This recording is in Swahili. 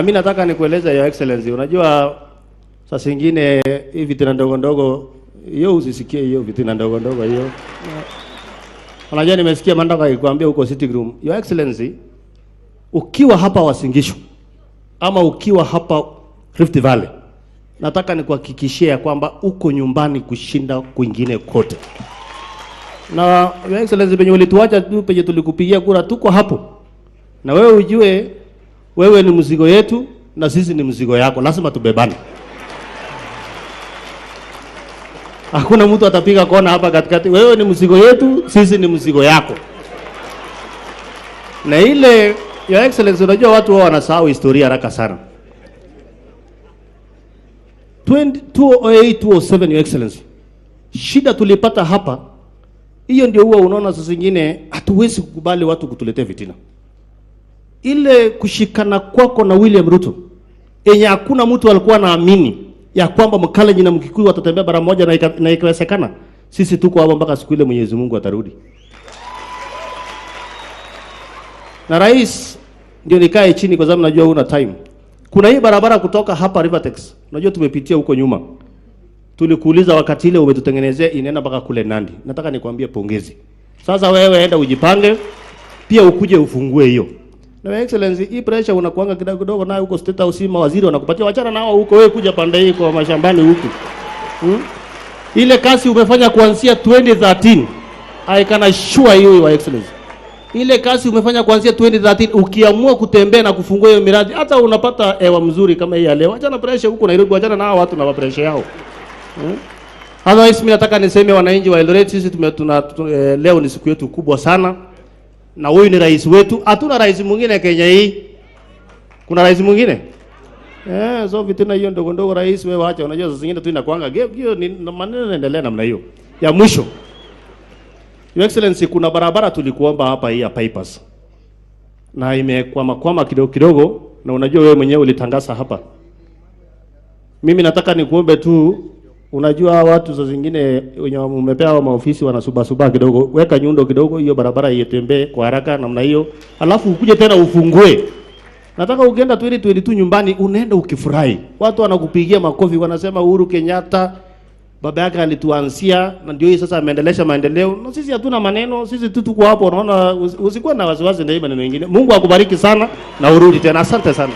Mimi nataka nikueleza Your Excellency, unajua saa zingine hivi vitina ndogo ndogo hiyo usisikie hiyo vitina ndogo ndogo hiyo. Unajua nimesikia Mandaka akikwambia huko sitting room, Your Excellency, ukiwa hapa Uasin Gishu ama ukiwa hapa Rift Valley, nataka nikuhakikishie kwamba uko nyumbani kushinda kwingine kote. Na Your Excellency, penye ulituacha tu penye tulikupigia kura tuko hapo. Na wewe ujue wewe ni mzigo yetu na sisi ni mzigo yako, lazima tubebane. Hakuna mtu atapiga kona hapa katikati. Wewe ni mzigo yetu, sisi ni mzigo yako. Na ile Your Excellency, unajua watu wao wanasahau historia haraka sana. 2008 2007 Your Excellency, shida tulipata hapa, hiyo ndio huwa unaona sasa zingine hatuwezi kukubali watu kutuletea vitina. Ile kushikana kwako na William Ruto yenye hakuna mtu alikuwa naamini ya kwamba Mkalenjin na Mkikuyu watatembea bara moja na ikawezekana. Sisi tuko hapa mpaka siku ile Mwenyezi Mungu atarudi. Na rais ndio nikae chini kwa sababu najua una time. Kuna hii barabara kutoka hapa Rivertex. Unajua tumepitia huko nyuma. Tulikuuliza wakati ile umetutengenezea inaenda mpaka kule Nandi. Nataka nikwambie pongezi. Sasa wewe enda ujipange, pia ukuje ufungue hiyo. Na Your Excellency, hii pressure unakuanga kidogo kidogo nayo huko State House, mawaziri wanakupatia, wachana nao huko, wewe kuja pande hii kwa mashambani huku. Ile kazi umefanya kuanzia 2013. I can assure you Your Excellency. Ile kazi umefanya kuanzia 2013, ukiamua kutembea na kufungua hiyo miradi, hata unapata hewa mzuri kama hii ya leo. Wachana pressure huko Nairobi, wachana nao watu na pressure yao. Otherwise mimi nataka niseme wananchi wa Eldoret, sisi leo ni siku yetu kubwa sana. Na huyu ni rais wetu. Hatuna rais mwingine Kenya hii. Kuna rais mwingine? So vitina hiyo ndogo ndogo rais wewe acha. Unajua sasa zingine tu inakuanga hiyo ni maneno yanaendelea namna hiyo. Ya mwisho, Your Excellency, kuna barabara tulikuomba hapa hii ya bypass. Na imekwama kidogo kidogo, na unajua wewe mwenyewe ulitangaza hapa. Mimi nataka nikuombe tu, unajua watu za zingine wenye umepewa maofisi wanasuba kidogo, weka nyundo kidogo hiyo barabara ietembee kwa haraka namna hiyo. Alafu ukuje tena ufungue. Nataka ukienda 2022 nyumbani unaenda ukifurahi. Watu wanakupigia makofi, wanasema Uhuru Kenyatta baba yake alituanzia na ndio hii sasa ameendelesha maendeleo. Na sisi hatuna maneno, sisi tu tuko hapo, unaona, usikuwa na wasiwasi na hiyo maneno mengine. Mungu akubariki sana na urudi tena. Asante sana.